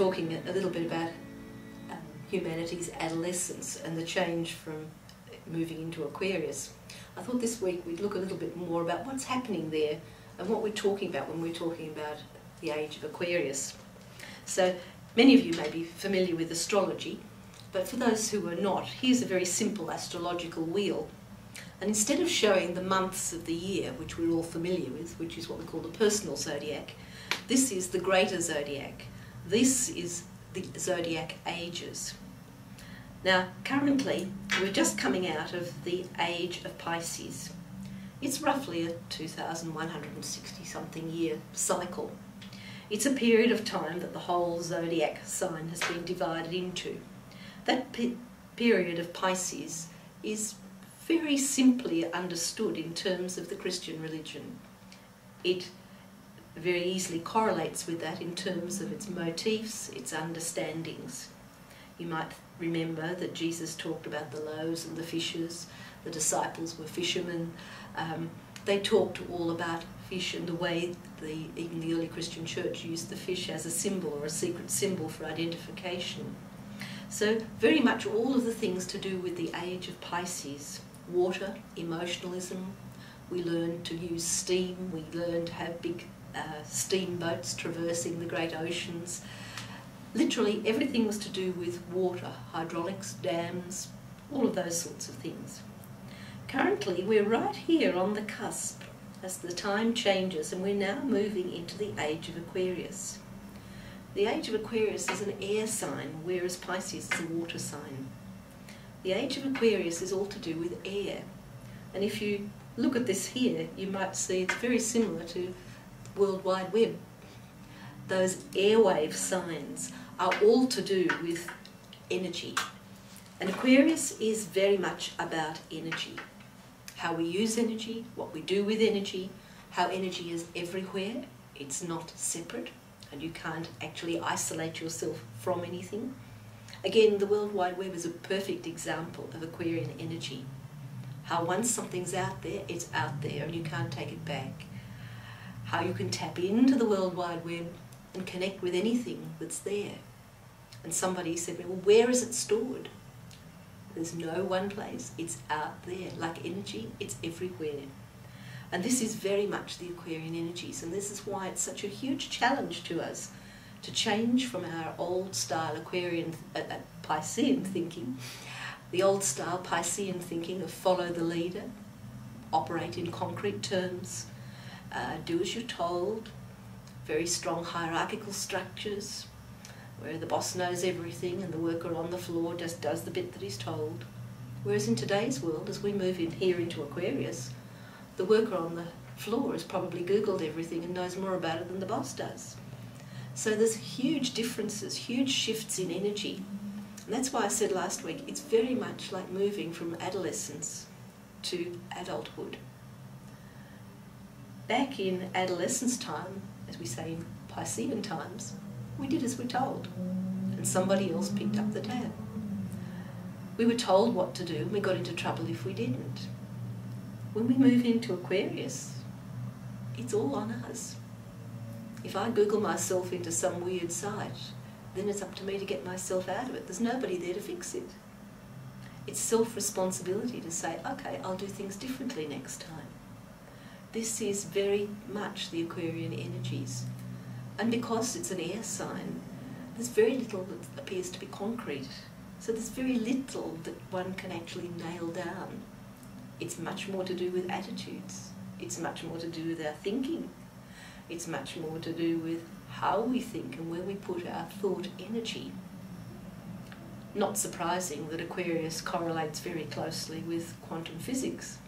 talking a little bit about humanity's adolescence and the change from moving into Aquarius. I thought this week we'd look a little bit more about what's happening there and what we're talking about when we're talking about the age of Aquarius. So many of you may be familiar with astrology, but for those who are not, here's a very simple astrological wheel. And instead of showing the months of the year, which we're all familiar with, which is what we call the personal zodiac, this is the greater zodiac. This is the zodiac ages. Now, currently, we're just coming out of the age of Pisces. It's roughly a 2,160-something year cycle. It's a period of time that the whole zodiac sign has been divided into. That period of Pisces is very simply understood in terms of the Christian religion. It very easily correlates with that in terms of its motifs, its understandings. You might remember that Jesus talked about the loaves and the fishes. The disciples were fishermen. They talked all about fish and the way even the early Christian church used the fish as a symbol or a secret symbol for identification. So very much all of the things to do with the age of Pisces. Water, emotionalism, we learned to use steam, we learned to have big steamboats traversing the great oceans. Literally everything was to do with water, hydraulics, dams, all of those sorts of things. Currently we're right here on the cusp as the time changes, and we're now moving into the age of Aquarius. The age of Aquarius is an air sign, whereas Pisces is a water sign. The age of Aquarius is all to do with air. And if you look at this here, you might see it's very similar to World Wide Web. Those airwave signs are all to do with energy. And Aquarius is very much about energy. How we use energy, what we do with energy, how energy is everywhere. It's not separate, and you can't actually isolate yourself from anything. Again, the World Wide Web is a perfect example of Aquarian energy. How once something's out there, it's out there and you can't take it back. How you can tap into the World Wide Web and connect with anything that's there. And somebody said, well, where is it stored? There's no one place, it's out there. Like energy, it's everywhere. And this is very much the Aquarian energies, and this is why it's such a huge challenge to us to change from our old style Aquarian, Piscean thinking, the old style Piscean thinking of follow the leader, operate in concrete terms, do as you're told, very strong hierarchical structures, where the boss knows everything and the worker on the floor just does the bit that he's told. Whereas in today's world, as we move in here into Aquarius, the worker on the floor has probably Googled everything and knows more about it than the boss does. So there's huge differences, huge shifts in energy. And that's why I said last week, it's very much like moving from adolescence to adulthood. Back in adolescence time, as we say in Piscean times, we did as we're told, and somebody else picked up the tab. We were told what to do, and we got into trouble if we didn't. When we move into Aquarius, it's all on us. If I Google myself into some weird site, then it's up to me to get myself out of it. There's nobody there to fix it. It's self-responsibility to say, okay, I'll do things differently next time. This is very much the Aquarian energies. And because it's an air sign, there's very little that appears to be concrete. So there's very little that one can actually nail down. It's much more to do with attitudes. It's much more to do with our thinking. It's much more to do with how we think and where we put our thought energy. Not surprising that Aquarius correlates very closely with quantum physics,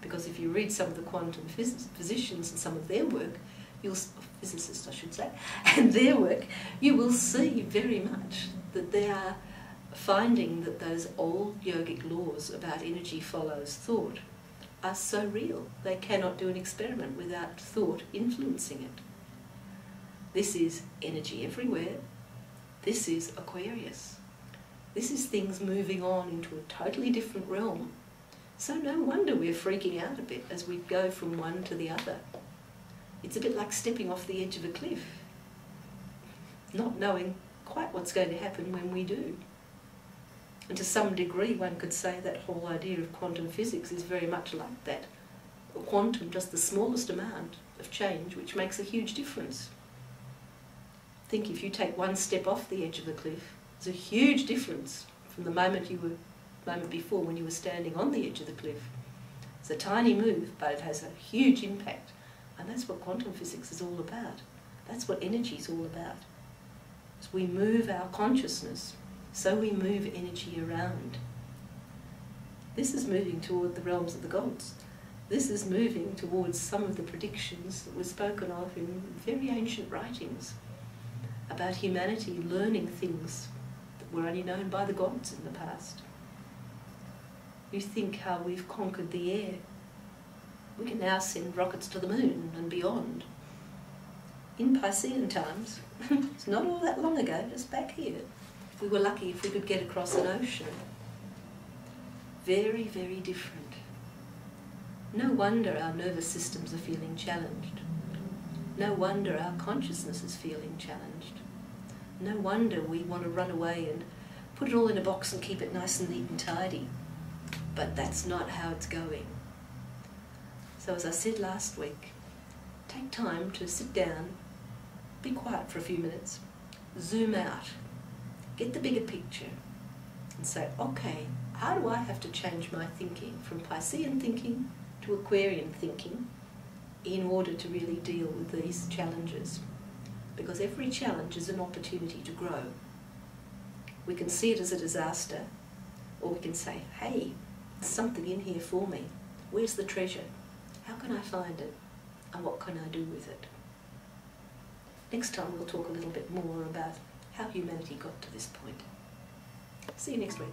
because if you read some of the quantum physicians and some of their work, physicists I should say, and their work, you will see very much that they are finding that those old yogic laws about energy follows thought are so real. They cannot do an experiment without thought influencing it. This is energy everywhere. This is Aquarius. This is things moving on into a totally different realm. So no wonder we're freaking out a bit as we go from one to the other. It's a bit like stepping off the edge of a cliff, not knowing quite what's going to happen when we do. And to some degree one could say that whole idea of quantum physics is very much like that. A quantum, just the smallest amount of change, which makes a huge difference. Think if you take one step off the edge of the cliff, there's a huge difference from the moment before when you were standing on the edge of the cliff. It's a tiny move, but it has a huge impact. And that's what quantum physics is all about. That's what energy is all about. As we move our consciousness, so we move energy around. This is moving toward the realms of the gods. This is moving towards some of the predictions that were spoken of in very ancient writings about humanity learning things that were only known by the gods in the past. You think how we've conquered the air. We can now send rockets to the moon and beyond. In Piscean times, it's not all that long ago, just back here, we were lucky if we could get across an ocean. Very, very different. No wonder our nervous systems are feeling challenged. No wonder our consciousness is feeling challenged. No wonder we want to run away and put it all in a box and keep it nice and neat and tidy. But that's not how it's going. So as I said last week, take time to sit down, be quiet for a few minutes, zoom out, get the bigger picture and say, okay, how do I have to change my thinking from Piscean thinking to Aquarian thinking in order to really deal with these challenges? Because every challenge is an opportunity to grow. We can see it as a disaster, or we can say, hey, there's something in here for me. Where's the treasure? How can I find it? And what can I do with it? Next time we'll talk a little bit more about how humanity got to this point. See you next week.